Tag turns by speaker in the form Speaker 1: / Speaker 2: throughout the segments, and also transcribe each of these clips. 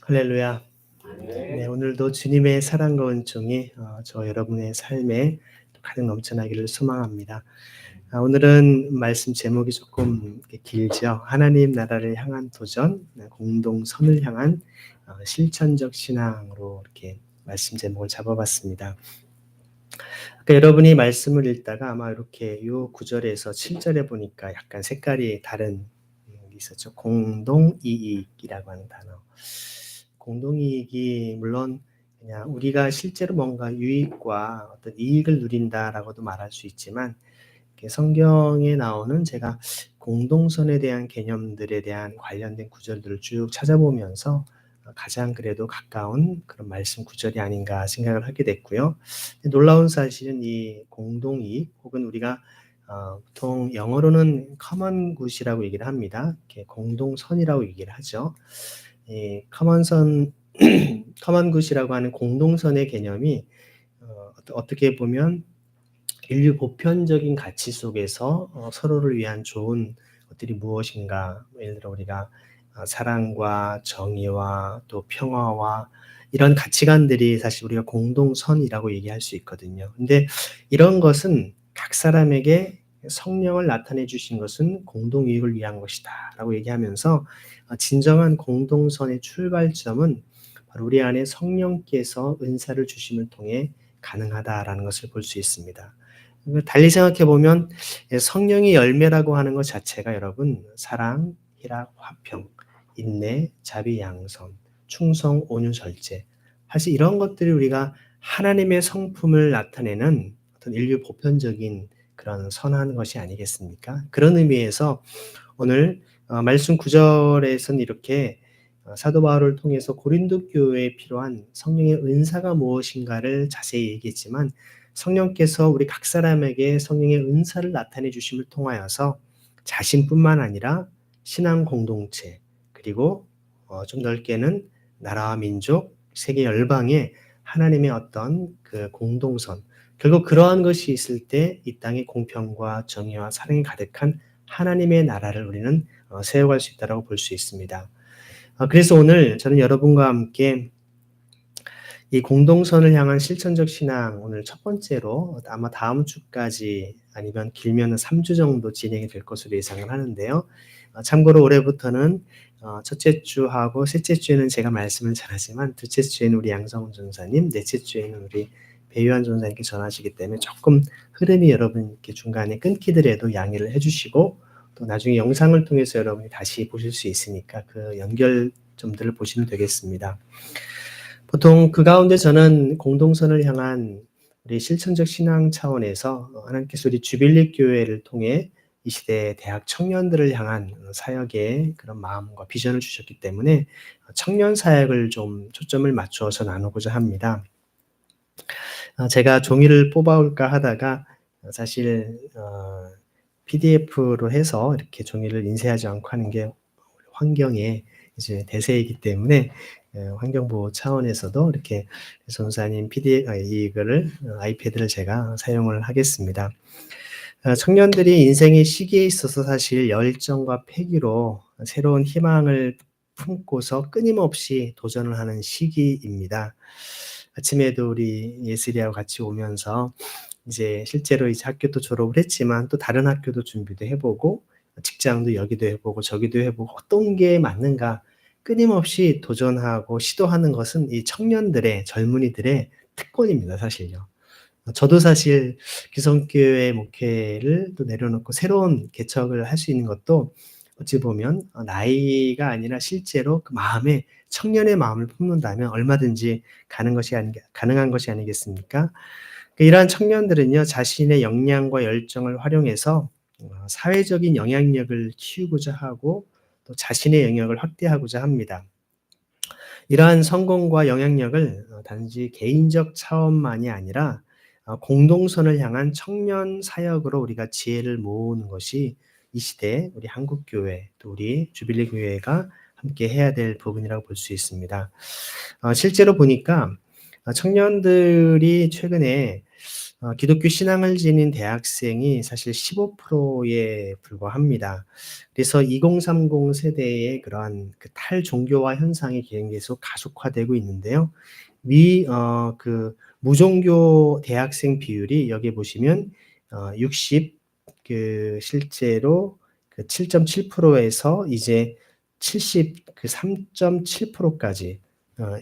Speaker 1: 할렐루야. 네, 오늘도 주님의 사랑과 은총이 저 여러분의 삶에 가득 넘쳐나기를 소망합니다. 오늘은 말씀 제목이 조금 길죠. 하나님 나라를 향한 도전, 공동선을 향한 실천적 신앙으로 이렇게 말씀 제목을 잡아봤습니다. 아까 여러분이 말씀을 읽다가 아마 이렇게 이 9절에서 7절에 보니까 약간 색깔이 다른 게 있었죠. 공동이익이라고 하는 단어. 공동이익이 물론 그냥 우리가 실제로 뭔가 유익과 어떤 이익을 누린다라고도 말할 수 있지만, 성경에 나오는 제가 공동선에 대한 개념들에 대한 관련된 구절들을 쭉 찾아보면서 가장 그래도 가까운 그런 말씀 구절이 아닌가 생각을 하게 됐고요. 놀라운 사실은 이 공동이익 혹은 우리가 보통 영어로는 common good이라고 얘기를 합니다. 이렇게 공동선이라고 얘기를 하죠. 이 커먼선 커먼 굿이라고 하는 공동선의 개념이 어떻게 보면 인류 보편적인 가치 속에서 서로를 위한 좋은 것들이 무엇인가, 예를 들어 우리가 사랑과 정의와 또 평화와 이런 가치관들이 사실 우리가 공동선이라고 얘기할 수 있거든요. 근데 이런 것은 각 사람에게 성령을 나타내 주신 것은 공동이익을 위한 것이다 라고 얘기하면서, 진정한 공동선의 출발점은 바로 우리 안에 성령께서 은사를 주심을 통해 가능하다라는 것을 볼 수 있습니다. 달리 생각해 보면 성령의 열매라고 하는 것 자체가 여러분 사랑, 희락, 화평, 인내, 자비, 양선, 충성, 온유, 절제, 사실 이런 것들이 우리가 하나님의 성품을 나타내는 어떤 인류 보편적인 그런 선한 것이 아니겠습니까? 그런 의미에서 오늘 말씀 9절에서는 이렇게 사도 바울을 통해서 고린도 교회에 필요한 성령의 은사가 무엇인가를 자세히 얘기했지만, 성령께서 우리 각 사람에게 성령의 은사를 나타내 주심을 통하여서 자신뿐만 아니라 신앙 공동체, 그리고 좀 넓게는 나라와 민족, 세계 열방에 하나님의 어떤 그 공동선, 결국 그러한 것이 있을 때 이 땅에 공평과 정의와 사랑이 가득한 하나님의 나라를 우리는 세워갈 수 있다고 볼 수 있습니다. 그래서 오늘 저는 여러분과 함께 이 공동선을 향한 실천적 신앙, 오늘 첫 번째로 아마 다음 주까지 아니면 길면은 3주 정도 진행이 될 것으로 예상을 하는데요. 참고로 올해부터는 첫째 주하고 셋째 주에는 제가 말씀을 잘하지만 둘째 주에는 우리 양성훈 전사님, 넷째 주에는 우리 배유한 전사님께 전하시기 때문에 조금 흐름이 여러분께 중간에 끊기더라도 양해를 해주시고, 또 나중에 영상을 통해서 여러분이 다시 보실 수 있으니까 그 연결점들을 보시면 되겠습니다. 보통 그 가운데 저는 공동선을 향한 우리 실천적 신앙 차원에서 하나님께서 우리 주빌리 교회를 통해 이 시대의 대학 청년들을 향한 사역의 그런 마음과 비전을 주셨기 때문에 청년 사역을 좀 초점을 맞추어서 나누고자 합니다. 제가 종이를 뽑아올까 하다가 사실 PDF로 해서 이렇게 종이를 인쇄하지 않고 하는 게 환경의 이제 대세이기 때문에 환경보호 차원에서도 이렇게 전사님 이거를 아이패드를 제가 사용을 하겠습니다. 청년들이 인생의 시기에 있어서 사실 열정과 패기로 새로운 희망을 품고서 끊임없이 도전을 하는 시기입니다. 아침에도 우리 예슬이하고 같이 오면서 이제 실제로 이제 학교도 졸업을 했지만 또 다른 학교도 준비도 해보고 직장도 여기도 해보고 저기도 해보고 어떤 게 맞는가 끊임없이 도전하고 시도하는 것은 이 청년들의, 젊은이들의 특권입니다, 사실요. 저도 사실 기성교회 목회를 또 내려놓고 새로운 개척을 할 수 있는 것도 어찌 보면 나이가 아니라 실제로 그 마음에 청년의 마음을 품는다면 얼마든지 가능한 것이 아니겠습니까? 이러한 청년들은요, 자신의 역량과 열정을 활용해서 사회적인 영향력을 키우고자 하고 또 자신의 영역을 확대하고자 합니다. 이러한 성공과 영향력을 단지 개인적 차원만이 아니라 공동선을 향한 청년 사역으로 우리가 지혜를 모으는 것이 이 시대 우리 한국교회 또 우리 주빌리 교회가 함께 해야 될 부분이라고 볼 수 있습니다. 실제로 보니까 청년들이 최근에 기독교 신앙을 지닌 대학생이 사실 15%에 불과합니다. 그래서 2030 세대의 그러한 그 탈종교화 현상이 계속 가속화되고 있는데요. 무종교 대학생 비율이 여기 보시면 60 실제로 7.7%에서 이제 3.7%까지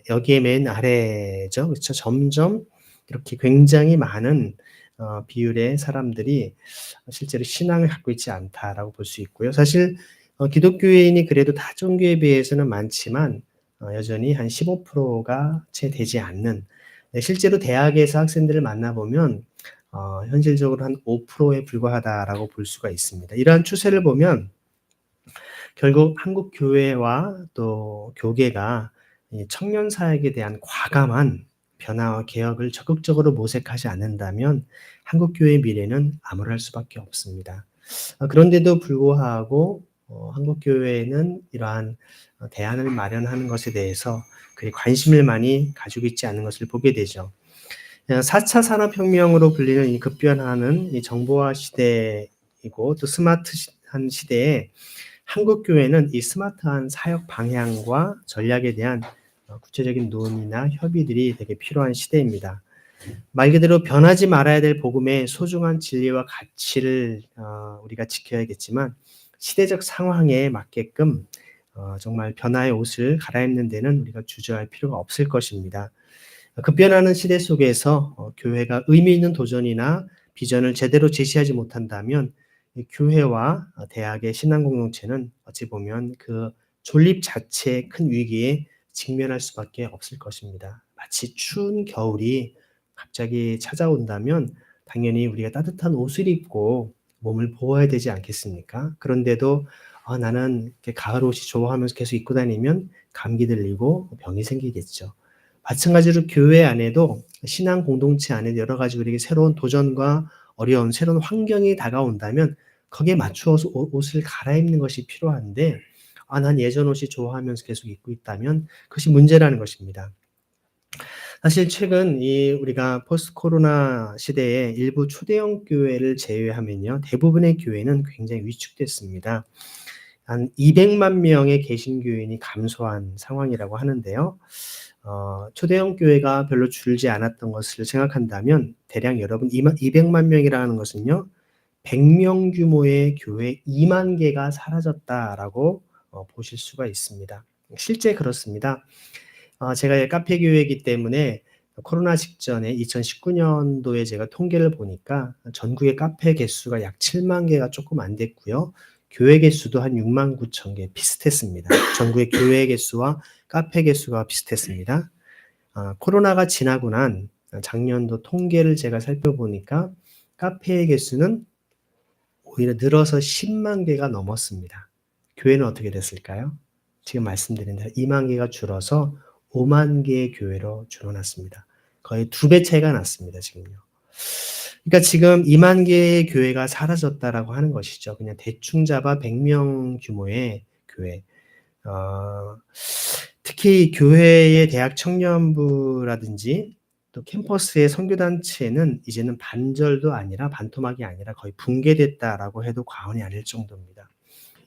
Speaker 1: 여기에 맨 아래죠. 그렇죠? 점점 이렇게 굉장히 많은 비율의 사람들이 실제로 신앙을 갖고 있지 않다라고 볼 수 있고요. 사실 기독교인이 그래도 타 종교에 비해서는 많지만 여전히 한 15%가 채 되지 않는, 실제로 대학에서 학생들을 만나보면 현실적으로 한 5%에 불과하다라고 볼 수가 있습니다. 이러한 추세를 보면 결국 한국 교회와 또 교계가 이 청년 사역에 대한 과감한 변화와 개혁을 적극적으로 모색하지 않는다면 한국 교회의 미래는 암울할 수밖에 없습니다. 그런데도 불구하고 한국 교회는 이러한 대안을 마련하는 것에 대해서 그리 관심을 많이 가지고 있지 않은 것을 보게 되죠. 4차 산업혁명으로 불리는 이 급변하는 이 정보화 시대이고 또 스마트한 시대에 한국 교회는 이 스마트한 사역 방향과 전략에 대한 구체적인 논의나 협의들이 되게 필요한 시대입니다. 말 그대로 변하지 말아야 될 복음의 소중한 진리와 가치를 우리가 지켜야겠지만 시대적 상황에 맞게끔 정말 변화의 옷을 갈아입는 데는 우리가 주저할 필요가 없을 것입니다. 급변하는 시대 속에서 교회가 의미 있는 도전이나 비전을 제대로 제시하지 못한다면 이 교회와 대학의 신앙 공동체는 어찌 보면 그 존립 자체의 큰 위기에 직면할 수밖에 없을 것입니다. 마치 추운 겨울이 갑자기 찾아온다면 당연히 우리가 따뜻한 옷을 입고 몸을 보호해야 되지 않겠습니까? 그런데도 나는 이렇게 가을 옷이 좋아하면서 계속 입고 다니면 감기 들리고 병이 생기겠죠. 마찬가지로 교회 안에도 신앙 공동체 안에 여러 가지 우리에게 새로운 도전과 어려운 새로운 환경이 다가온다면 거기에 맞추어서 옷을 갈아입는 것이 필요한데 난 예전 옷이 좋아하면서 계속 입고 있다면 그것이 문제라는 것입니다. 사실 최근 우리가 포스트 코로나 시대에 일부 초대형 교회를 제외하면요, 대부분의 교회는 굉장히 위축됐습니다. 한 200만 명의 개신교인이 감소한 상황이라고 하는데요. 초대형 교회가 별로 줄지 않았던 것을 생각한다면 대략 여러분 200만 명이라는 것은요, 100명 규모의 교회 2만 개가 사라졌다라고 보실 수가 있습니다. 실제 그렇습니다. 제가 카페 교회이기 때문에 코로나 직전에 2019년도에 제가 통계를 보니까 전국의 카페 개수가 약 7만 개가 조금 안 됐고요. 교회 개수도 한 6만 9천 개 비슷했습니다. 전국의 교회 개수와 카페 개수가 비슷했습니다. 코로나가 지나고 난 작년도 통계를 제가 살펴보니까 카페의 개수는 오히려 늘어서 10만 개가 넘었습니다. 교회는 어떻게 됐을까요? 지금 말씀드린 대로 2만 개가 줄어서 5만 개의 교회로 줄어났습니다. 거의 2배 차이가 났습니다, 지금요. 그러니까 지금 2만 개의 교회가 사라졌다라고 하는 것이죠. 그냥 대충 잡아 100명 규모의 교회. 특히 교회의 대학 청년부라든지 또 캠퍼스의 선교단체는 이제는 반절도 아니라 반토막이 아니라 거의 붕괴됐다라고 해도 과언이 아닐 정도입니다.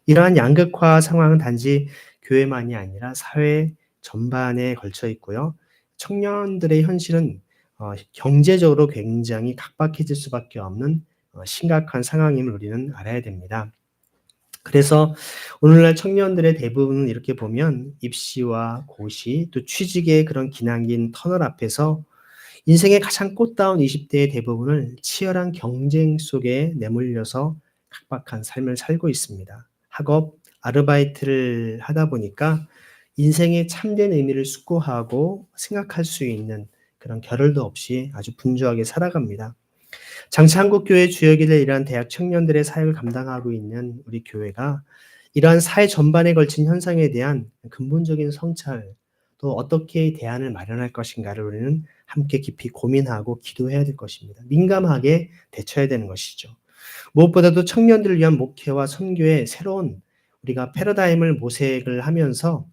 Speaker 1: 이러한 양극화 상황은 단지 교회만이 아니라 사회 전반에 걸쳐 있고요. 청년들의 현실은 경제적으로 굉장히 각박해질 수밖에 없는 심각한 상황임을 우리는 알아야 됩니다. 그래서 오늘날 청년들의 대부분은 이렇게 보면 입시와 고시 또 취직의 그런 기나긴 터널 앞에서 인생의 가장 꽃다운 20대의 대부분을 치열한 경쟁 속에 내몰려서 각박한 삶을 살고 있습니다. 학업, 아르바이트를 하다 보니까 인생의 참된 의미를 숙고하고 생각할 수 있는 그런 겨를도 없이 아주 분주하게 살아갑니다. 장차 한국교회 주역이 이러한 대학 청년들의 사역을 감당하고 있는 우리 교회가 이러한 사회 전반에 걸친 현상에 대한 근본적인 성찰, 또 어떻게 대안을 마련할 것인가를 우리는 함께 깊이 고민하고 기도해야 될 것입니다. 민감하게 대처해야 되는 것이죠. 무엇보다도 청년들을 위한 목회와 선교의 새로운 우리가 패러다임을 모색을 하면서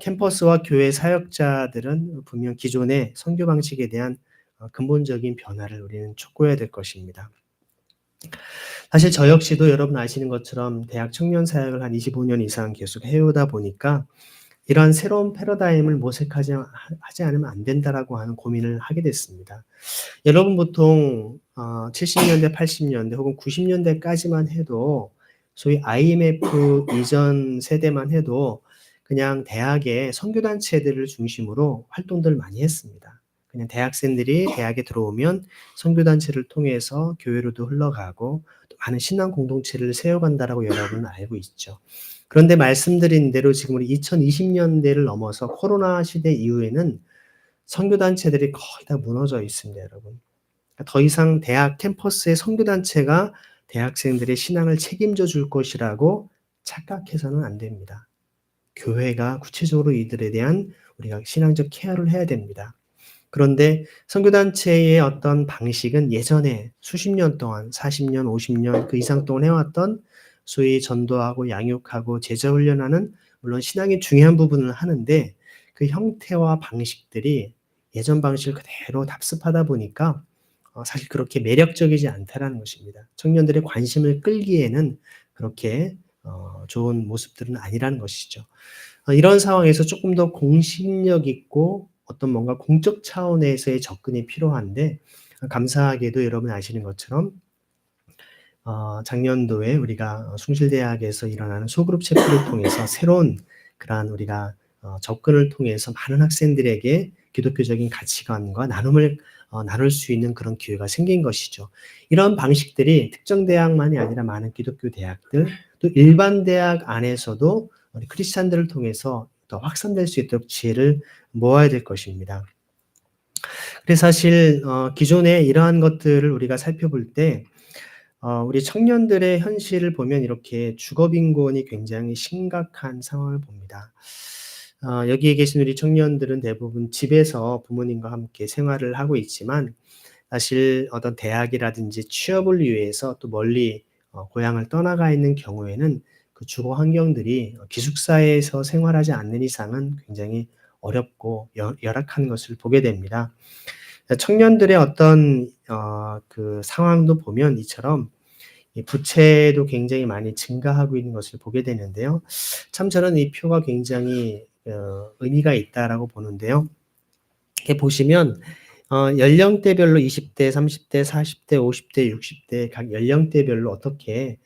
Speaker 1: 캠퍼스와 교회 사역자들은 분명 기존의 선교 방식에 대한 근본적인 변화를 우리는 촉구해야 될 것입니다. 사실 저 역시도 여러분 아시는 것처럼 대학 청년 사역을 한 25년 이상 계속 해오다 보니까 이런 새로운 패러다임을 모색하지 하지 않으면 안 된다라고 하는 고민을 하게 됐습니다. 여러분 보통 70년대, 80년대 혹은 90년대까지만 해도 소위 IMF 이전 세대만 해도 그냥 대학의 선교단체들을 중심으로 활동들을 많이 했습니다. 그냥 대학생들이 대학에 들어오면 선교단체를 통해서 교회로도 흘러가고 또 많은 신앙 공동체를 세워간다라고 여러분은 알고 있죠. 그런데 말씀드린 대로 지금 우리 2020년대를 넘어서 코로나 시대 이후에는 선교단체들이 거의 다 무너져 있습니다, 여러분. 더 이상 대학 캠퍼스의 선교단체가 대학생들의 신앙을 책임져 줄 것이라고 착각해서는 안 됩니다. 교회가 구체적으로 이들에 대한 우리가 신앙적 케어를 해야 됩니다. 그런데 선교단체의 어떤 방식은 예전에 수십 년 동안 40년, 50년 그 이상 동안 해왔던 소위 전도하고 양육하고 제자 훈련하는 물론 신앙의 중요한 부분을 하는데 그 형태와 방식들이 예전 방식을 그대로 답습하다 보니까 사실 그렇게 매력적이지 않다라는 것입니다. 청년들의 관심을 끌기에는 그렇게 좋은 모습들은 아니라는 것이죠. 이런 상황에서 조금 더 공신력 있고 어떤 뭔가 공적 차원에서의 접근이 필요한데 감사하게도 여러분 아시는 것처럼 작년도에 우리가 숭실대학에서 일어나는 소그룹 체프를 통해서 새로운 그러한 우리가 접근을 통해서 많은 학생들에게 기독교적인 가치관과 나눔을 나눌 수 있는 그런 기회가 생긴 것이죠. 이런 방식들이 특정 대학만이 아니라 많은 기독교 대학들 또 일반 대학 안에서도 우리 크리스찬들을 통해서 더 확산될 수 있도록 지혜를 모아야 될 것입니다. 그래서 사실 기존에 이러한 것들을 우리가 살펴볼 때 우리 청년들의 현실을 보면 이렇게 주거빈곤이 굉장히 심각한 상황을 봅니다. 여기에 계신 우리 청년들은 대부분 집에서 부모님과 함께 생활을 하고 있지만 사실 어떤 대학이라든지 취업을 위해서 또 멀리 고향을 떠나가 있는 경우에는 그 주거 환경들이 기숙사에서 생활하지 않는 이상은 굉장히 어렵고 열악한 것을 보게 됩니다. 청년들의 어떤 그 상황도 보면 이처럼 이 부채도 굉장히 많이 증가하고 있는 것을 보게 되는데요. 참 저는 이 표가 굉장히 의미가 있다라고 보는데요. 이렇게 보시면 연령대별로 20대, 30대, 40대, 50대, 60대 각 연령대별로 어떻게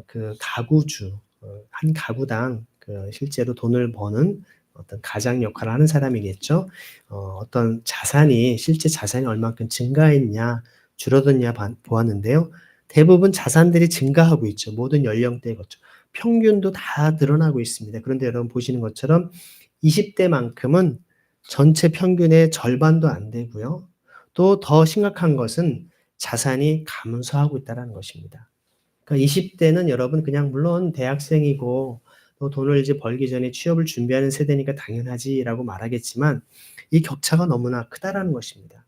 Speaker 1: 그 가구주 한 가구당 그 실제로 돈을 버는 어떤 가장 역할을 하는 사람이겠죠. 어떤 자산이 실제 자산이 얼만큼 증가했냐 줄어들냐 보았는데요. 대부분 자산들이 증가하고 있죠. 모든 연령대에 거쳐 평균도 다 늘어나고 있습니다. 그런데 여러분 보시는 것처럼 20대만큼은 전체 평균의 절반도 안 되고요. 또 더 심각한 것은 자산이 감소하고 있다는 것입니다. 그러니까 20대는 여러분 그냥 물론 대학생이고 또 돈을 이제 벌기 전에 취업을 준비하는 세대니까 당연하지라고 말하겠지만 이 격차가 너무나 크다라는 것입니다.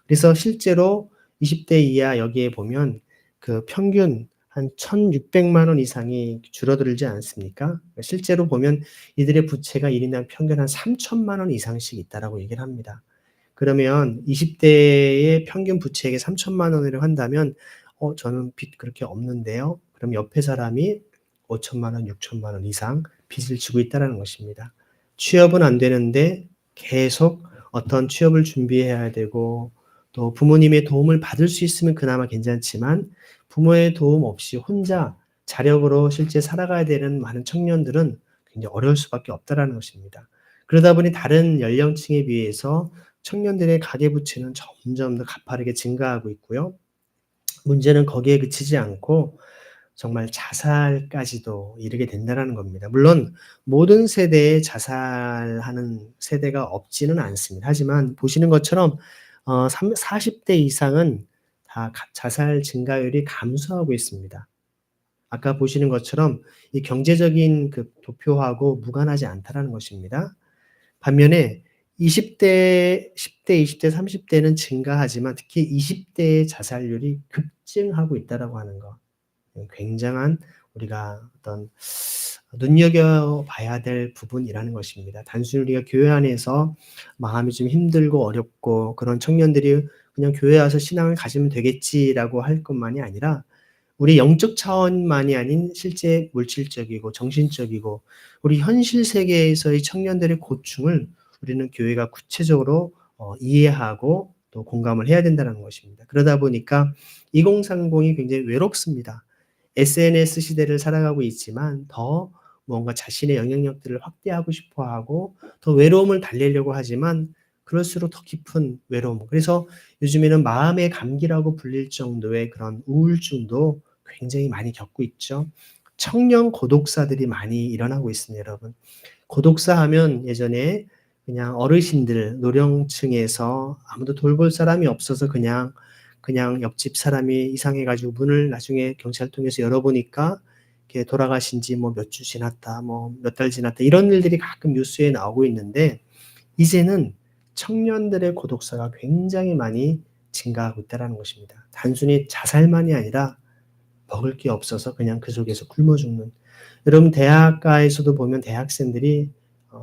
Speaker 1: 그래서 실제로 20대 이하 여기에 보면 그 평균 한 1,600만 원 이상이 줄어들지 않습니까? 실제로 보면 이들의 부채가 1인당 평균 한 3천만 원 이상씩 있다라고 얘기를 합니다. 그러면 20대의 평균 부채액이 3천만 원이라고 한다면 저는 빚 그렇게 없는데요. 그럼 옆에 사람이 5천만 원, 6천만 원 이상 빚을 지고 있다라는 것입니다. 취업은 안 되는데 계속 어떤 취업을 준비해야 되고 또 부모님의 도움을 받을 수 있으면 그나마 괜찮지만 부모의 도움 없이 혼자 자력으로 실제 살아가야 되는 많은 청년들은 굉장히 어려울 수밖에 없다라는 것입니다. 그러다 보니 다른 연령층에 비해서 청년들의 가계부채는 점점 더 가파르게 증가하고 있고요. 문제는 거기에 그치지 않고 정말 자살까지도 이르게 된다라는 겁니다. 물론 모든 세대에 자살하는 세대가 없지는 않습니다. 하지만 보시는 것처럼 40대 이상은 다 자살 증가율이 감소하고 있습니다. 아까 보시는 것처럼 이 경제적인 그 도표하고 무관하지 않다라는 것입니다. 반면에 20대, 10대, 20대, 30대는 증가하지만 특히 20대의 자살률이 급증하고 있다라고 하는 거. 굉장한 우리가 어떤 눈여겨봐야 될 부분이라는 것입니다. 단순히 우리가 교회 안에서 마음이 좀 힘들고 어렵고 그런 청년들이 그냥 교회 와서 신앙을 가지면 되겠지라고 할 것만이 아니라 우리 영적 차원만이 아닌 실제 물질적이고 정신적이고 우리 현실 세계에서의 청년들의 고충을 우리는 교회가 구체적으로 이해하고 또 공감을 해야 된다는 것입니다. 그러다 보니까 2030이 굉장히 외롭습니다. SNS 시대를 살아가고 있지만 더 뭔가 자신의 영향력들을 확대하고 싶어 하고 더 외로움을 달래려고 하지만 그럴수록 더 깊은 외로움. 그래서 요즘에는 마음의 감기라고 불릴 정도의 그런 우울증도 굉장히 많이 겪고 있죠. 청년 고독사들이 많이 일어나고 있습니다, 여러분. 고독사 하면 예전에 그냥 어르신들, 노령층에서 아무도 돌볼 사람이 없어서 그냥 옆집 사람이 이상해가지고 문을 나중에 경찰 통해서 열어보니까 이렇게 돌아가신 지 뭐 몇 주 지났다, 뭐 몇 달 지났다, 이런 일들이 가끔 뉴스에 나오고 있는데, 이제는 청년들의 고독사가 굉장히 많이 증가하고 있다는 것입니다. 단순히 자살만이 아니라 먹을 게 없어서 그냥 그 속에서 굶어 죽는. 여러분 대학가에서도 보면 대학생들이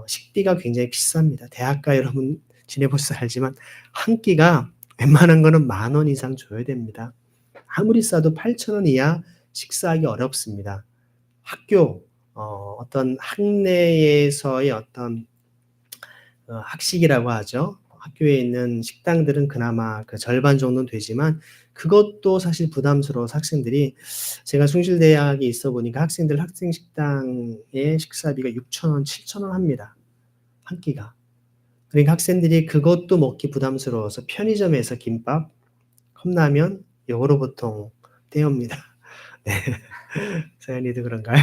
Speaker 1: 식비가 굉장히 비쌉니다. 대학가 여러분 지내보셔서 알지만 한 끼가 웬만한 거는 10,000원 이상 줘야 됩니다. 아무리 싸도 8,000원 이하 식사하기 어렵습니다. 학교 어떤 학내에서의 어떤 학식이라고 하죠. 학교에 있는 식당들은 그나마 그 절반 정도는 되지만 그것도 사실 부담스러워서 학생들이, 제가 숭실대학에 있어 보니까 학생들 학생 식당의 식사비가 6,000원, 7,000원 합니다. 한 끼가. 그러니까 학생들이 그것도 먹기 부담스러워서 편의점에서 김밥, 컵라면 요거로 보통 때웁니다. 네. 서연이도 그런가요?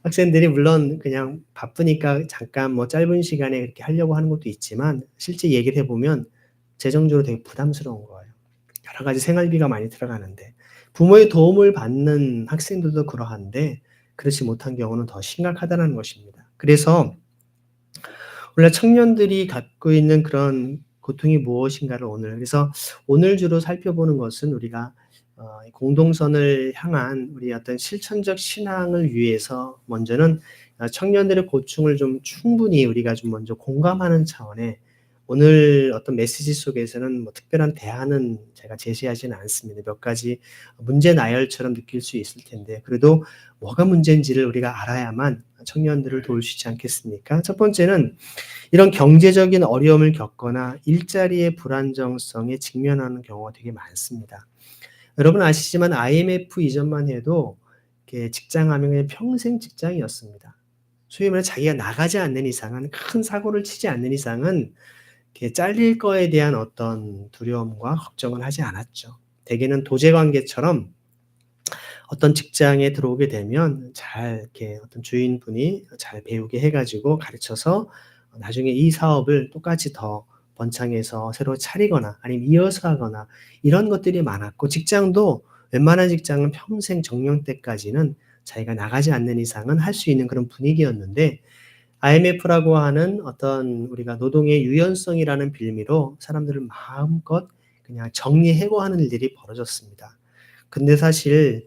Speaker 1: 학생들이 물론 그냥 바쁘니까 잠깐 뭐 짧은 시간에 그렇게 하려고 하는 것도 있지만 실제 얘기를 해보면 재정적으로 되게 부담스러운 거예요. 여러 가지 생활비가 많이 들어가는데 부모의 도움을 받는 학생들도 그러한데 그렇지 못한 경우는 더 심각하다는 것입니다. 그래서 원래 청년들이 갖고 있는 그런 고통이 무엇인가를 그래서 오늘 주로 살펴보는 것은 우리가 공동선을 향한 우리 어떤 실천적 신앙을 위해서 먼저는 청년들의 고충을 좀 충분히 우리가 좀 먼저 공감하는 차원에, 오늘 어떤 메시지 속에서는 뭐 특별한 대안은 제가 제시하지는 않습니다. 몇 가지 문제 나열처럼 느낄 수 있을 텐데 그래도 뭐가 문제인지를 우리가 알아야만 청년들을 도울 수 있지 않겠습니까? 첫 번째는 이런 경제적인 어려움을 겪거나 일자리의 불안정성에 직면하는 경우가 되게 많습니다. 여러분 아시지만 IMF 이전만 해도 이렇게 직장하면 그냥 평생 직장이었습니다. 소위 말해 자기가 나가지 않는 이상은, 큰 사고를 치지 않는 이상은 이렇게 잘릴 거에 대한 어떤 두려움과 걱정은 하지 않았죠. 대개는 도제 관계처럼 어떤 직장에 들어오게 되면 잘 이렇게 어떤 주인분이 잘 배우게 해가지고 가르쳐서 나중에 이 사업을 똑같이 더 번창해서 새로 차리거나 아니면 이어서 하거나 이런 것들이 많았고, 직장도 웬만한 직장은 평생 정년 때까지는 자기가 나가지 않는 이상은 할 수 있는 그런 분위기였는데, IMF라고 하는 어떤 우리가 노동의 유연성이라는 빌미로 사람들을 마음껏 그냥 정리해고하는 일들이 벌어졌습니다. 근데 사실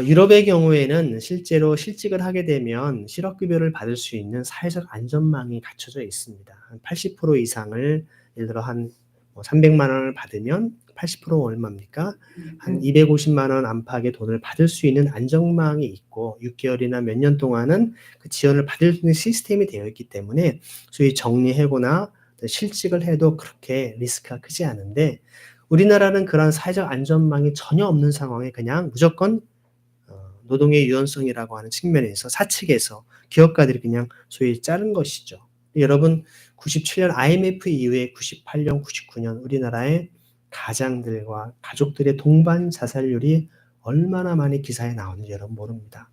Speaker 1: 유럽의 경우에는 실제로 실직을 하게 되면 실업급여를 받을 수 있는 사회적 안전망이 갖춰져 있습니다. 한 80% 이상을, 예를 들어 한 300만 원을 받으면 80% 얼마입니까? 한 250만 원 안팎의 돈을 받을 수 있는 안전망이 있고 6개월이나 몇 년 동안은 그 지원을 받을 수 있는 시스템이 되어 있기 때문에 소위 정리해고나 실직을 해도 그렇게 리스크가 크지 않은데, 우리나라는 그런 사회적 안전망이 전혀 없는 상황에 그냥 무조건 노동의 유연성이라고 하는 측면에서 사측에서 기업가들이 그냥 소위 자른 것이죠. 여러분 97년 IMF 이후에 98년, 99년 우리나라의 가장들과 가족들의 동반 자살률이 얼마나 많이 기사에 나오는지 여러분 모릅니다.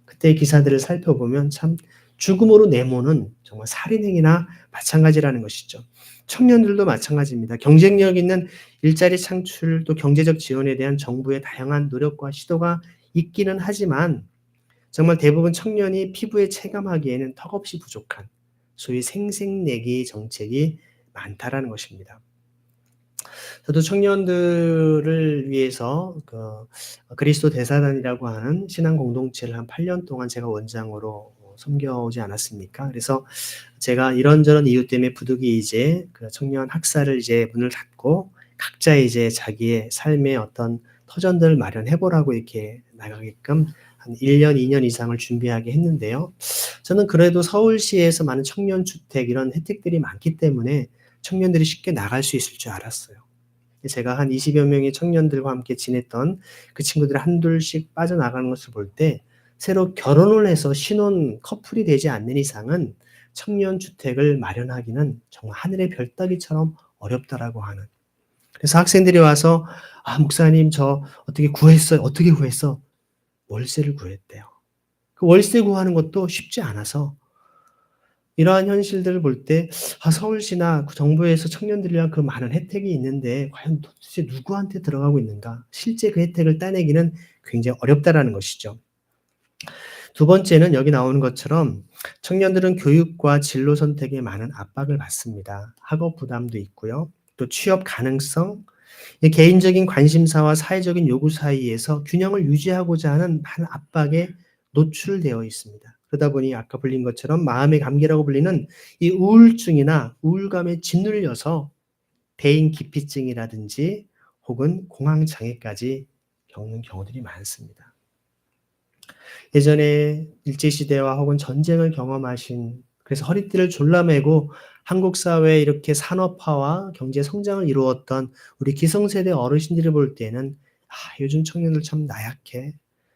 Speaker 1: 그때 기사들을 살펴보면 참 죽음으로 내모는 정말 살인행위나 마찬가지라는 것이죠. 청년들도 마찬가지입니다. 경쟁력 있는 일자리 창출 또 경제적 지원에 대한 정부의 다양한 노력과 시도가 있기는 하지만 정말 대부분 청년이 피부에 체감하기에는 턱없이 부족한 소위 생색내기 정책이 많다라는 것입니다. 저도 청년들을 위해서 그리스도 대사단이라고 하는 신앙 공동체를 한 8년 동안 제가 원장으로 섬겨오지 않았습니까? 그래서 제가 이런저런 이유 때문에 부득이 이제 그 청년 학사를 이제 문을 닫고 각자 이제 자기의 삶의 어떤 터전들을 마련해 보라고 이렇게 나가게끔 한 1 년, 2년 이상을 준비하게 했는데요. 저는 그래도 서울시에서 많은 청년 주택 이런 혜택들이 많기 때문에 청년들이 쉽게 나갈 수 있을 줄 알았어요. 제가 한 20여 명의 청년들과 함께 지냈던 그 친구들이 한둘씩 빠져나가는 것을 볼 때 새로 결혼을 해서 신혼 커플이 되지 않는 이상은 청년 주택을 마련하기는 정말 하늘의 별 따기처럼 어렵다라고 하는. 그래서 학생들이 와서 "아 목사님 저 어떻게 구했어요." "어떻게 구했어?" 월세를 구했대요. 그 월세 구하는 것도 쉽지 않아서 이러한 현실들을 볼 때 서울시나 정부에서 청년들을 위한 그 많은 혜택이 있는데 과연 도대체 누구한테 들어가고 있는가? 실제 그 혜택을 따내기는 굉장히 어렵다라는 것이죠. 두 번째는 여기 나오는 것처럼 청년들은 교육과 진로 선택에 많은 압박을 받습니다. 학업 부담도 있고요. 또 취업 가능성, 이 개인적인 관심사와 사회적인 요구 사이에서 균형을 유지하고자 하는 많은 압박에 노출되어 있습니다. 그러다 보니 아까 불린 것처럼 마음의 감기라고 불리는 이 우울증이나 우울감에 짓눌려서 대인 기피증이라든지 혹은 공황 장애까지 겪는 경우들이 많습니다. 예전에 일제시대와 혹은 전쟁을 경험하신, 그래서 허리띠를 졸라매고 한국 사회에 이렇게 산업화와 경제 성장을 이루었던 우리 기성세대 어르신들을 볼 때는 '아 요즘 청년들 참 나약해.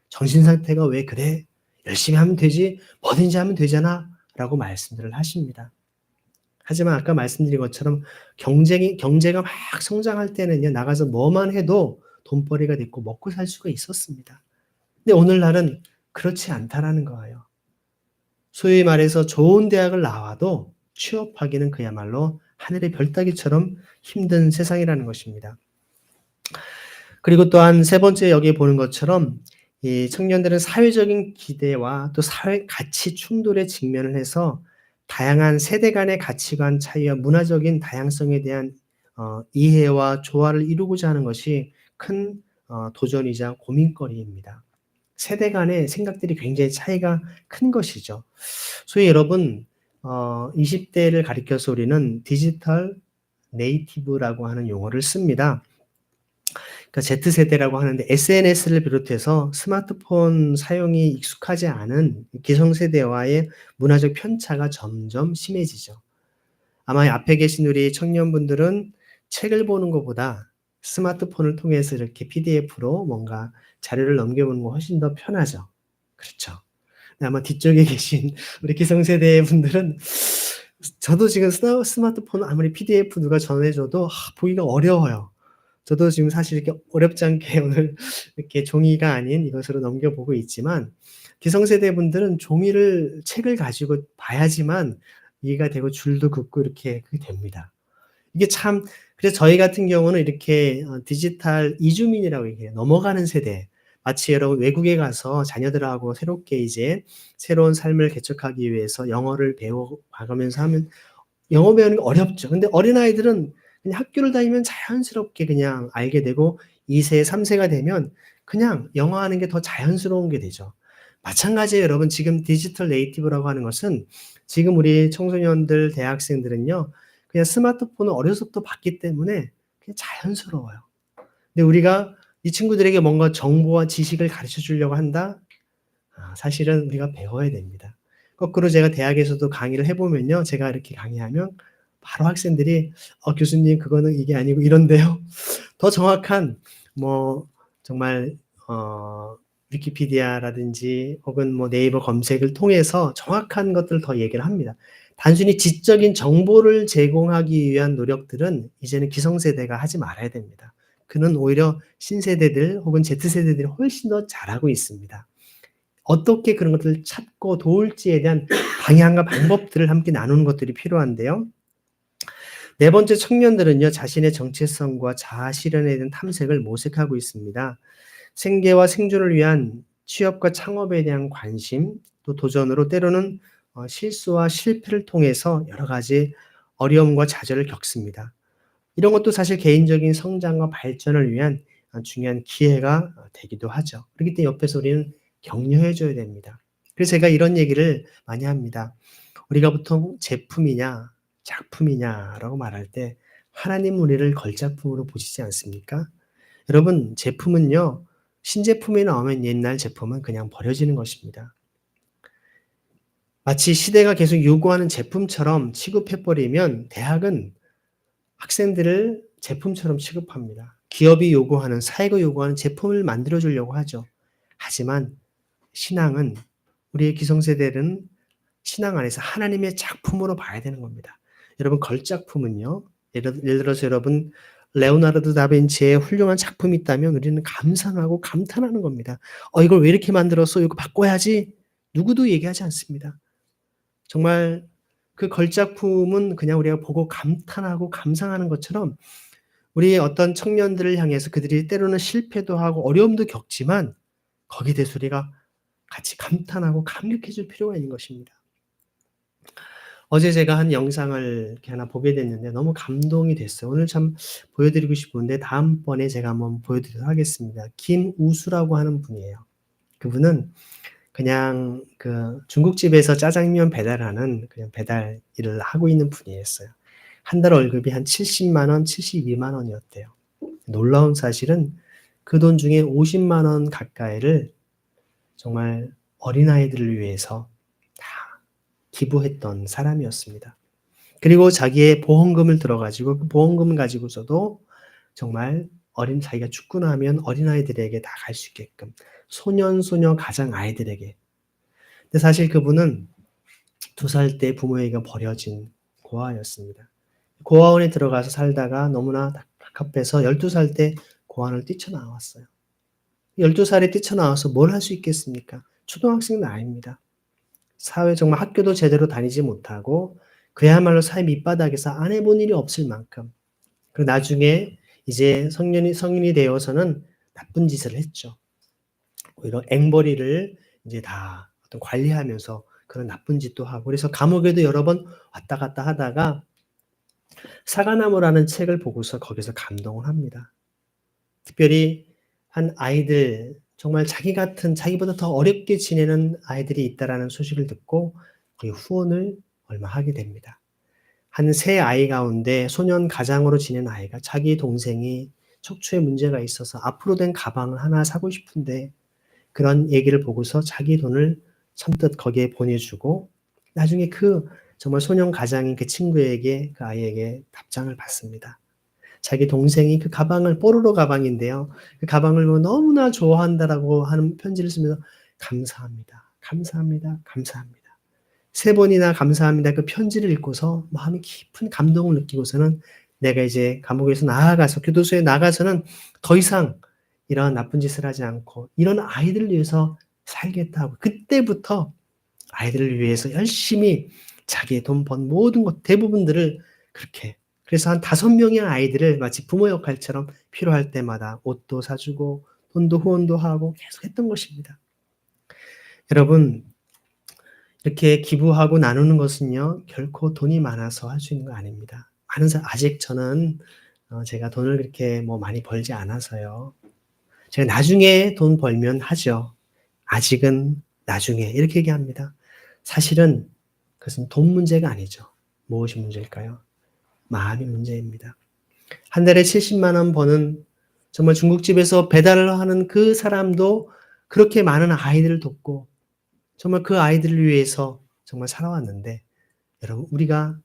Speaker 1: 정신 상태가 왜 그래? 열심히 하면 되지. 뭐든지 하면 되잖아.'라고 말씀들을 하십니다. 하지만 아까 말씀드린 것처럼 경제가 막 성장할 때는요, 나가서 뭐만 해도 돈벌이가 됐고 먹고 살 수가 있었습니다. 근데 오늘날은 그렇지 않다라는 거예요. 소위 말해서 좋은 대학을 나와도 취업하기는 그야말로 하늘의 별 따기처럼 힘든 세상이라는 것입니다. 그리고 또한 세 번째 여기 보는 것처럼 이 청년들은 사회적인 기대와 또 사회 가치 충돌에 직면을 해서 다양한 세대 간의 가치관 차이와 문화적인 다양성에 대한 이해와 조화를 이루고자 하는 것이 큰 도전이자 고민거리입니다. 세대 간의 생각들이 굉장히 차이가 큰 것이죠. 소위 여러분 20 대를 가리켜서 우리는 디지털 네이티브라고 하는 용어를 씁니다. 그러니까 Z세대라고 하는데 SNS를 비롯해서 스마트폰 사용이 익숙하지 않은 기성세대와의 문화적 편차가 점점 심해지죠. 아마 앞에 계신 우리 청년분들은 책을 보는 것보다 스마트폰을 통해서 이렇게 PDF로 뭔가 자료를 넘겨보는 거 훨씬 더 편하죠. 그렇죠. 아마 뒤쪽에 계신 우리 기성세대 분들은 저도 지금 스마트폰 아무리 PDF 누가 전해줘도 보기가 어려워요. 저도 지금 사실 이렇게 어렵지 않게 오늘 이렇게 종이가 아닌 이것으로 넘겨보고 있지만 기성세대 분들은 종이를 책을 가지고 봐야지만 이해가 되고 줄도 긋고 이렇게 그게 됩니다. 이게 참, 그래서 저희 같은 경우는 이렇게 디지털 이주민이라고 얘기해요. 넘어가는 세대. 마치 여러분 외국에 가서 자녀들하고 새롭게 이제 새로운 삶을 개척하기 위해서 영어를 배워 가면서 하면 영어 배우는 게 어렵죠. 근데 어린아이들은 그냥 학교를 다니면 자연스럽게 그냥 알게 되고 2 세, 3 세가 되면 그냥 영어 하는 게 더 자연스러운 게 되죠. 마찬가지예요, 여러분. 지금 디지털 네이티브라고 하는 것은 지금 우리 청소년들, 대학생들은요, 그냥 스마트폰을 어려서부터 봤기 때문에 그냥 자연스러워요. 근데 우리가 이 친구들에게 뭔가 정보와 지식을 가르쳐 주려고 한다? 사실은 우리가 배워야 됩니다. 거꾸로 제가 대학에서도 강의를 해 보면요, 제가 이렇게 강의하면 바로 학생들이 교수님 그거는 이게 아니고 이런데요." 더 정확한 뭐 정말 위키피디아라든지 혹은 뭐 네이버 검색을 통해서 정확한 것들을 더 얘기를 합니다. 단순히 지적인 정보를 제공하기 위한 노력들은 이제는 기성세대가 하지 말아야 됩니다. 그는 오히려 신세대들 혹은 Z세대들이 훨씬 더 잘하고 있습니다. 어떻게 그런 것들을 찾고 도울지에 대한 방향과 방법들을 함께 나누는 것들이 필요한데요. 네 번째, 청년들은요, 자신의 정체성과 자아 실현에 대한 탐색을 모색하고 있습니다. 생계와 생존을 위한 취업과 창업에 대한 관심, 또 도전으로 때로는 실수와 실패를 통해서 여러 가지 어려움과 좌절을 겪습니다. 이런 것도 사실 개인적인 성장과 발전을 위한 중요한 기회가 되기도 하죠. 그렇기 때문에 옆에서 우리는 격려해 줘야 됩니다. 그래서 제가 이런 얘기를 많이 합니다. 우리가 보통 제품이냐 작품이냐라고 말할 때 하나님은 우리를 걸작품으로 보시지 않습니까? 여러분 제품은요. 신제품이 나오면 옛날 제품은 그냥 버려지는 것입니다. 마치 시대가 계속 요구하는 제품처럼 취급해 버리면 대학은 학생들을 제품처럼 취급합니다. 기업이 요구하는 사회가 요구하는 제품을 만들어 주려고 하죠. 하지만 신앙은 우리의 기성세대는 신앙 안에서 하나님의 작품으로 봐야 되는 겁니다. 여러분 걸작품은요. 예를 들어서 여러분 레오나르도 다빈치의 훌륭한 작품이 있다면 우리는 감상하고 감탄하는 겁니다. 이걸 왜 이렇게 만들었어? 이거 바꿔야지." 누구도 얘기하지 않습니다. 정말 그 걸작품은 그냥 우리가 보고 감탄하고 감상하는 것처럼 우리의 어떤 청년들을 향해서 그들이 때로는 실패도 하고 어려움도 겪지만 거기에 대해서 우리가 같이 감탄하고 감격해 줄 필요가 있는 것입니다. 어제 제가 한 영상을 이렇게 하나 보게 됐는데 너무 감동이 됐어요. 오늘 참 보여드리고 싶은데 다음번에 제가 한번 보여드리도록 하겠습니다. 김우수라고 하는 분이에요. 그분은 그냥 그 중국집에서 짜장면 배달하는 그냥 배달 일을 하고 있는 분이었어요. 한 달 월급이 한 70만 원, 72만 원이었대요. 놀라운 사실은 그 돈 중에 50만 원 가까이를 정말 어린아이들을 위해서 다 기부했던 사람이었습니다. 그리고 자기의 보험금을 들어 가지고 그 보험금을 가지고서도 정말 자기가 죽고 나면 어린아이들에게 다 갈 수 있게끔 소년, 소녀 가장 아이들에게. 근데 사실 그분은 2살 때 부모에게 버려진 고아였습니다. 고아원에 들어가서 살다가 너무나 답답해서 12살 때 고아원을 뛰쳐나왔어요. 12살에 뛰쳐나와서 뭘 할 수 있겠습니까? 초등학생 나이입니다. 사회 정말 학교도 제대로 다니지 못하고 그야말로 사회 밑바닥에서 안 해본 일이 없을 만큼 그리고 나중에 이제 성인이 되어서는 나쁜 짓을 했죠. 오히려 앵벌이를 이제 다 어떤 관리하면서 그런 나쁜 짓도 하고 그래서 감옥에도 여러 번 왔다 갔다 하다가 사과나무라는 책을 보고서 거기서 감동을 합니다. 특별히 한 아이들 정말 자기 같은 자기보다 더 어렵게 지내는 아이들이 있다라는 소식을 듣고 거기 후원을 얼마 하게 됩니다. 한 세 아이 가운데 소년 가장으로 지낸 아이가 자기 동생이 척추에 문제가 있어서 앞으로 된 가방을 하나 사고 싶은데 그런 얘기를 보고서 자기 돈을 선뜻 거기에 보내주고 나중에 그 정말 소년 가장인 그 친구에게 그 아이에게 답장을 받습니다. 자기 동생이 그 가방을 뽀로로 가방인데요. 그 가방을 보고 너무나 좋아한다라고 하는 편지를 쓰면서 "감사합니다. 감사합니다. 감사합니다." 3번이나 "감사합니다." 그 편지를 읽고서 마음이 깊은 감동을 느끼고서는 '내가 이제 감옥에서 나아가서 교도소에 나가서는 더 이상 이런 나쁜 짓을 하지 않고 이런 아이들을 위해서 살겠다.' 하고 그때부터 아이들을 위해서 열심히 자기의 돈 번 모든 것 대부분들을 그렇게 그래서 한 5명의 아이들을 마치 부모 역할처럼 필요할 때마다 옷도 사 주고 돈도 후원도 하고 계속 했던 것입니다. 여러분 이렇게 기부하고 나누는 것은요. 결코 돈이 많아서 할 수 있는 거 아닙니다. 아직 저는 제가 돈을 그렇게 뭐 많이 벌지 않아서요. 제가 나중에 돈 벌면 하죠. 아직은 나중에 이렇게 얘기합니다. 사실은 그것은 돈 문제가 아니죠. 무엇이 문제일까요? 마음이 문제입니다. 한 달에 70만 원 버는 정말 중국집에서 배달을 하는 그 사람도 그렇게 많은 아이들을 돕고 정말 그 아이들을 위해서 정말 살아왔는데 여러분 우리가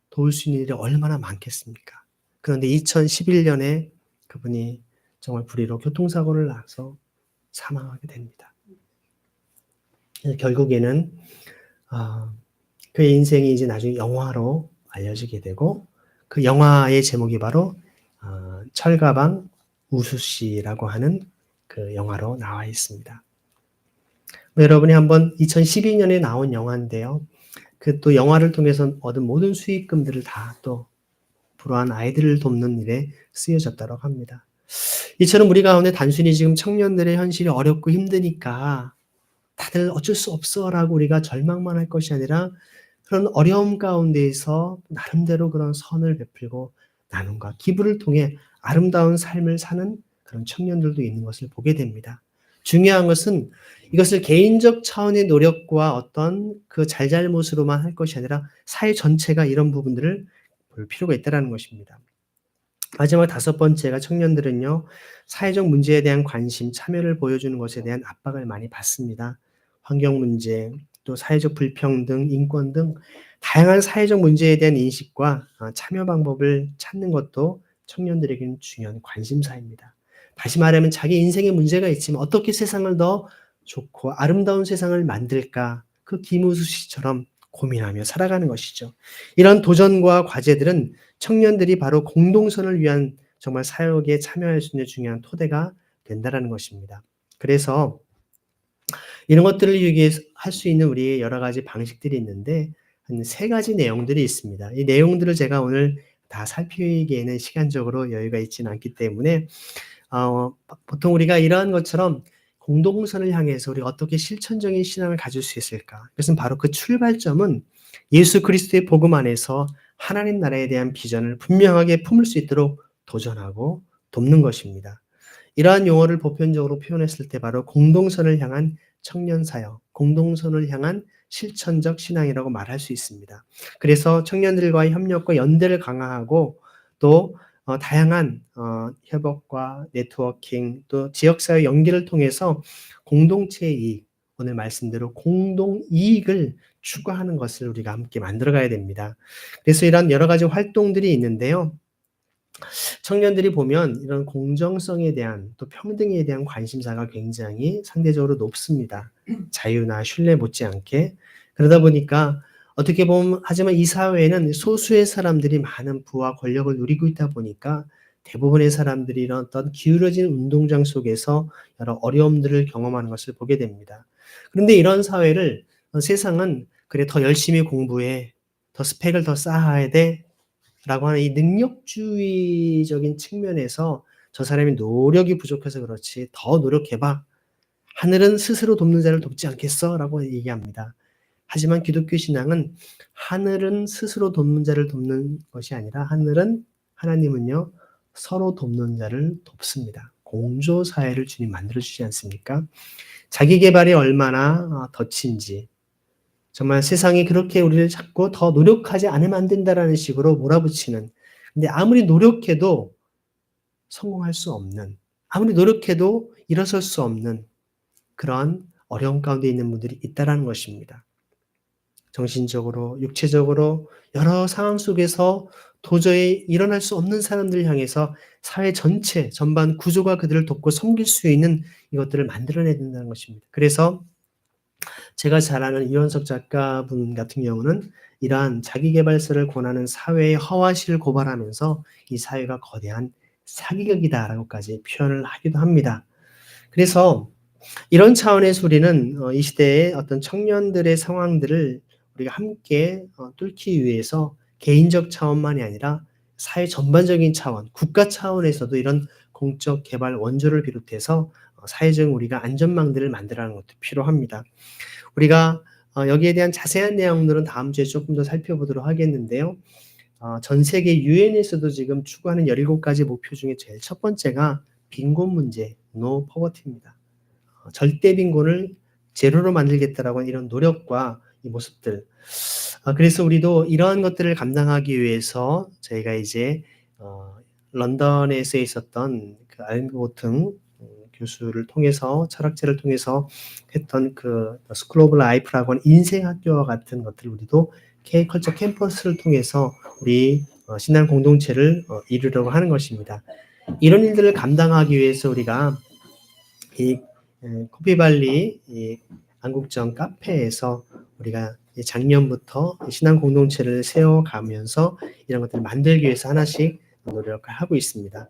Speaker 1: 도울 수 있는 일이 얼마나 많겠습니까? 그런데 2011년에 그분이 정말 불의로 교통사고를 나서 사망하게 됩니다. 결국에는 그의 인생이 이제 나중에 영화로 알려지게 되고 그 영화의 제목이 바로 철가방 우수씨라고 하는 그 영화로 나와 있습니다. 여러분이 한번 2012년에 나온 영화인데요. 그 또 영화를 통해서 얻은 모든 수익금들을 다 또 불우한 아이들을 돕는 일에 쓰여졌다고 합니다. 이처럼 우리 가운데 단순히 지금 청년들의 현실이 어렵고 힘드니까 다들 어쩔 수 없어라고 우리가 절망만 할 것이 아니라 그런 어려움 가운데에서 나름대로 그런 선을 베풀고 나눔과 기부를 통해 아름다운 삶을 사는 그런 청년들도 있는 것을 보게 됩니다. 중요한 것은 이것을 개인적 차원의 노력과 어떤 그 잘잘못으로만 할 것이 아니라 사회 전체가 이런 부분들을 볼 필요가 있다는 것입니다. 마지막 다섯 번째가 청년들은요, 사회적 문제에 대한 관심, 참여를 보여주는 것에 대한 압박을 많이 받습니다. 환경 문제, 또 사회적 불평등, 인권 등 다양한 사회적 문제에 대한 인식과 참여 방법을 찾는 것도 청년들에게는 중요한 관심사입니다. 다시 말하면 자기 인생에 문제가 있지만 어떻게 세상을 더 좋고 아름다운 세상을 만들까? 그 김우수 씨처럼 고민하며 살아가는 것이죠. 이런 도전과 과제들은 청년들이 바로 공동선을 위한 정말 사역에 참여할 수 있는 중요한 토대가 된다라는 것입니다. 그래서 이런 것들을 위해서 할 수 있는 우리의 여러 가지 방식들이 있는데 한 세 가지 내용들이 있습니다. 이 내용들을 제가 오늘 다 살피기에는 시간적으로 여유가 있지는 않기 때문에 보통 우리가 이러한 것처럼 공동선을 향해서 우리가 어떻게 실천적인 신앙을 가질 수 있을까? 그것은 바로 그 출발점은 예수 그리스도의 복음 안에서 하나님 나라에 대한 비전을 분명하게 품을 수 있도록 도전하고 돕는 것입니다. 이러한 용어를 보편적으로 표현했을 때 바로 공동선을 향한 청년 사역, 공동선을 향한 실천적 신앙이라고 말할 수 있습니다. 그래서 청년들과의 협력과 연대를 강화하고 또 다양한 협업과 네트워킹 또 지역사회 연계를 통해서 공동체의 이익, 오늘 말씀대로 공동 이익을 추구하는 것을 우리가 함께 만들어 가야 됩니다. 그래서 이런 여러 가지 활동들이 있는데요. 청년들이 보면 이런 공정성에 대한 또 평등에 대한 관심사가 굉장히 상대적으로 높습니다. 자유나 신뢰 못지않게. 그러다 보니까 어떻게 보면 하지만 이 사회에는 소수의 사람들이 많은 부와 권력을 누리고 있다 보니까 대부분의 사람들이 이런 어떤 기울어진 운동장 속에서 여러 어려움들을 경험하는 것을 보게 됩니다. 그런데 이런 사회를 세상은 그래 더 열심히 공부해, 더 스펙을 더 쌓아야 돼 라고 하는 이 능력주의적인 측면에서 저 사람이 노력이 부족해서 그렇지 더 노력해봐. 하늘은 스스로 돕는 자를 돕지 않겠어? 라고 얘기합니다. 하지만 기독교 신앙은 하늘은 스스로 돕는 자를 돕는 것이 아니라 하나님은요, 서로 돕는 자를 돕습니다. 공조사회를 주님 만들어주지 않습니까? 자기 개발이 얼마나 덫인지, 정말 세상이 그렇게 우리를 자꾸 더 노력하지 않으면 안 된다라는 식으로 몰아붙이는, 근데 아무리 노력해도 성공할 수 없는, 아무리 노력해도 일어설 수 없는 그런 어려움 가운데 있는 분들이 있다라는 것입니다. 정신적으로, 육체적으로 여러 상황 속에서 도저히 일어날 수 없는 사람들을 향해서 사회 전체, 전반 구조가 그들을 돕고 섬길 수 있는 이것들을 만들어내야 된다는 것입니다. 그래서 제가 잘 아는 이원석 작가분 같은 경우는 이러한 자기계발서를 권하는 사회의 허와시를 고발하면서 이 사회가 거대한 사기극이다라고까지 표현을 하기도 합니다. 그래서 이런 차원에서 우리는 이 시대의 어떤 청년들의 상황들을 우리가 함께 뚫기 위해서 개인적 차원만이 아니라 사회 전반적인 차원, 국가 차원에서도 이런 공적 개발 원조를 비롯해서 사회적 우리가 안전망들을 만들어가는 것도 필요합니다. 우리가 여기에 대한 자세한 내용들은 다음 주에 조금 더 살펴보도록 하겠는데요. 전 세계 유엔에서도 지금 추구하는 17가지 목표 중에 제일 첫 번째가 빈곤 문제, No Poverty입니다. 절대 빈곤을 제로로 만들겠다라고 하는 이런 노력과 이 모습들. 그래서 우리도 이러한 것들을 감당하기 위해서 저희가 이제 런던에서 있었던 그 알앤 보튼 교수를 통해서 철학자를 통해서 했던 그 스쿨 오브 라이프라고 하는 인생학교와 같은 것들을 우리도 K컬처 캠퍼스를 통해서 우리 신앙 공동체를 이루려고 하는 것입니다. 이런 일들을 감당하기 위해서 우리가 이 커피발리 이 안국정 카페에서 우리가 작년부터 신앙 공동체를 세워가면서 이런 것들을 만들기 위해서 하나씩 노력을 하고 있습니다.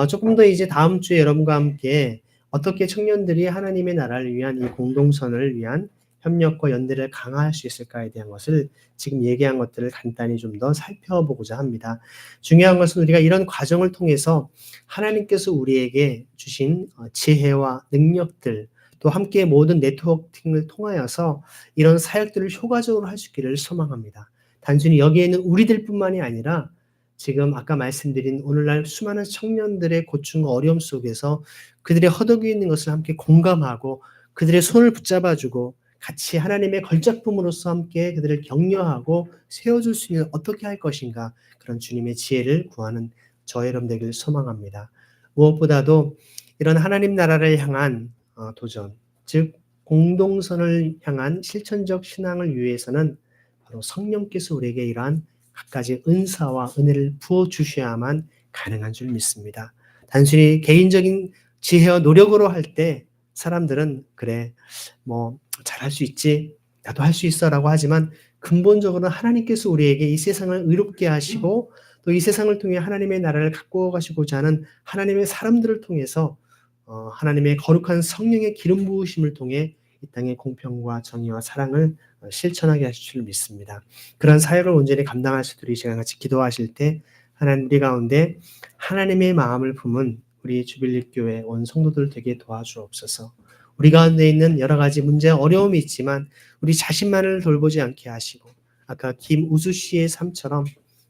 Speaker 1: 조금 더 이제 다음 주에 여러분과 함께 어떻게 청년들이 하나님의 나라를 위한 이 공동선을 위한 협력과 연대를 강화할 수 있을까에 대한 것을 지금 얘기한 것들을 간단히 좀 더 살펴보고자 합니다. 중요한 것은 우리가 이런 과정을 통해서 하나님께서 우리에게 주신 지혜와 능력들 또 함께 모든 네트워킹을 통하여서 이런 사역들을 효과적으로 할 수 있기를 소망합니다. 단순히 여기에는 우리들뿐만이 아니라 지금 아까 말씀드린 오늘날 수많은 청년들의 고충과 어려움 속에서 그들의 허덕이 있는 것을 함께 공감하고 그들의 손을 붙잡아 주고 같이 하나님의 걸작품으로서 함께 그들을 격려하고 세워줄 수 있는 어떻게 할 것인가 그런 주님의 지혜를 구하는 저와 여러분 되기를 소망합니다. 무엇보다도 이런 하나님 나라를 향한 도전, 즉 공동선을 향한 실천적 신앙을 위해서는 바로 성령께서 우리에게 이러한 갖가지 은사와 은혜를 부어 주셔야만 가능한 줄 믿습니다. 단순히 개인적인 지혜와 노력으로 할 때 사람들은 그래 뭐 잘할 수 있지 나도 할 수 있어라고 하지만 근본적으로는 하나님께서 우리에게 이 세상을 의롭게 하시고 또 이 세상을 통해 하나님의 나라를 갖고 가시고자 하는 하나님의 사람들을 통해서 하나님의 거룩한 성령의 기름 부으심을 통해 이 땅의 공평과 정의와 사랑을 실천하게 하실 줄 믿습니다. 그런 사역을 온전히 감당할 수 있도록 이 시간 같이 기도하실 때 하나님 우리 가운데 하나님의 마음을 품은 우리 주빌립 교회 온 성도들 되게 도와주옵소서. 우리 가운데 있는 여러 가지 문제 어려움이 있지만 우리 자신만을 돌보지 않게 하시고 아까 김우수 씨의 삶처럼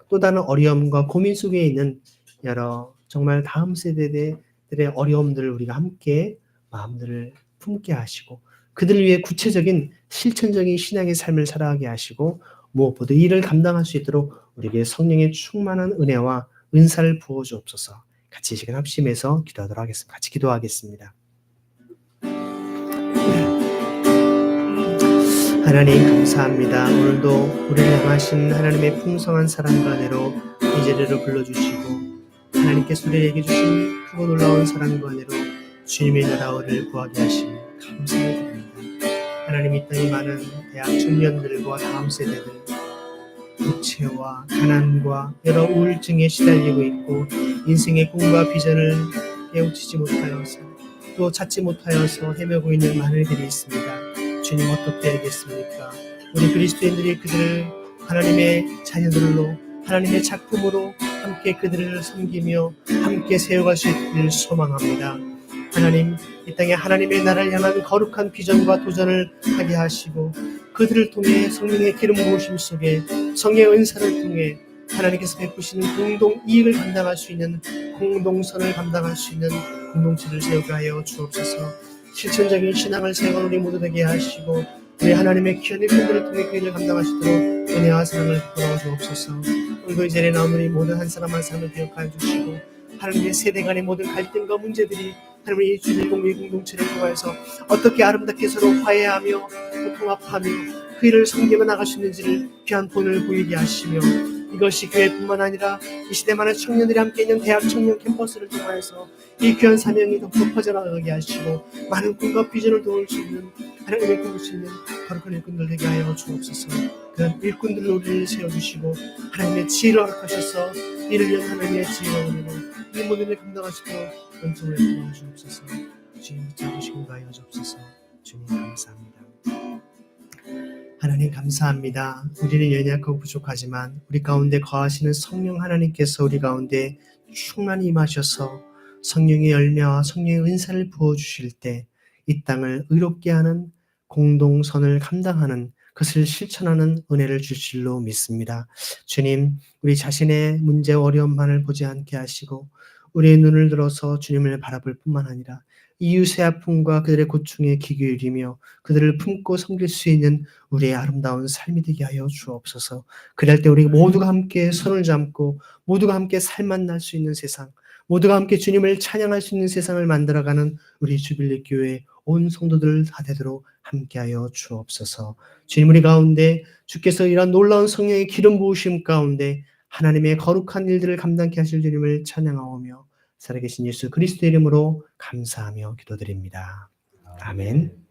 Speaker 1: 또 다른 어려움과 고민 속에 있는 여러 정말 다음 세대들의 어려움들을 우리가 함께 마음들을 품게 하시고 그들을 위해 구체적인 실천적인 신앙의 삶을 살아가게 하시고 무엇보다 이를 감당할 수 있도록 우리에게 성령의 충만한 은혜와 은사를 부어 주옵소서. 같이 이 시간 합심해서 기도하도록 하겠습니다. 같이 기도하겠습니다. 하나님 감사합니다. 오늘도 우리를 향하신 하나님의 풍성한 사랑과 은혜로 이 자리로 불러주시고 하나님께서 우리에게 주신 크고 놀라운 사랑과 은혜로 주님의 나라를 구하게 하시니 감사드립니다. 하나님 이 땅에 많은 대학 청년들과 다음 세대들 부채와 가난과 여러 우울증에 시달리고 있고 인생의 꿈과 비전을 깨우치지 못하여서 또 찾지 못하여서 헤매고 있는 많은 이들이 있습니다. 주님 어떻게 알겠습니까? 우리 그리스도인들이 그들을 하나님의 자녀들로 하나님의 작품으로 함께 그들을 섬기며 함께 세워갈 수 있기를 소망합니다. 하나님 이 땅에 하나님의 나라를 향한 거룩한 비전과 도전을 하게 하시고 그들을 통해 성령의 기름 부으심 속에 성령의 은사를 통해 하나님께서 베푸시는 공동 이익을 감당할 수 있는 공동선을 감당할 수 있는 공동체를 세우게 하여 주옵소서. 실천적인 신앙을 세워 우리 모두 되게 하시고 우리 하나님의 귀한 일꾼들을 통해 그 일을 감당하시도록 은혜와 사랑을 베풀어 주옵소서. 오늘도 이 자리에 나온 우리 모든 한 사람 한 사람을 기억하여 주시고 하나님의 세대 간의 모든 갈등과 문제들이 하나님의 주일 공동체를 통해서 어떻게 아름답게 서로 화해하며 통합하며 그 일을 섬기며 나갈 수 있는지를 귀한 본을 보이게 하시며 이것이 교회뿐만 아니라 이 시대 많은 청년들이 함께 있는 대학 청년 캠퍼스를 통해서 이 귀한 사명이 더욱 퍼져나가게 하시고 많은 꿈과 비전을 도울 수 있는 하나님의 꿈을 수 있는 거룩한 일꾼들 되게 하여 주옵소서. 그런 일꾼들로 우리를 세워주시고 하나님의 지혜를 허락하셔서 이를 위한 하나님의 지혜와 은혜로 이 모든 일을 감당하시도록 은총을 부어 주옵소서. 주님 붙잡으시고 가여 주옵소서. 주님 감사합니다. 하나님 감사합니다. 우리는 연약하고 부족하지만 우리 가운데 거하시는 성령 하나님께서 우리 가운데 충만히 임하셔서 성령의 열매와 성령의 은사를 부어주실 때 이 땅을 의롭게 하는 공동선을 감당하는 그것을 실천하는 은혜를 주실 줄로 믿습니다. 주님, 우리 자신의 문제와 어려움만을 보지 않게 하시고 우리의 눈을 들어서 주님을 바라볼 뿐만 아니라 이웃의 아픔과 그들의 고충에 귀 기울이며 그들을 품고 섬길 수 있는 우리의 아름다운 삶이 되게 하여 주옵소서. 그럴 때 우리 모두가 함께 손을 잡고 모두가 함께 살만 날 수 있는 세상, 모두가 함께 주님을 찬양할 수 있는 세상을 만들어가는 우리 주빌립 교회 온 성도들 다 되도록 함께하여 주옵소서. 주님 우리 가운데 주께서 이런 놀라운 성령의 기름 부으심 가운데 하나님의 거룩한 일들을 감당케 하실 주님을 찬양하오며 살아계신 예수 그리스도 이름으로 감사하며 기도드립니다. 아멘.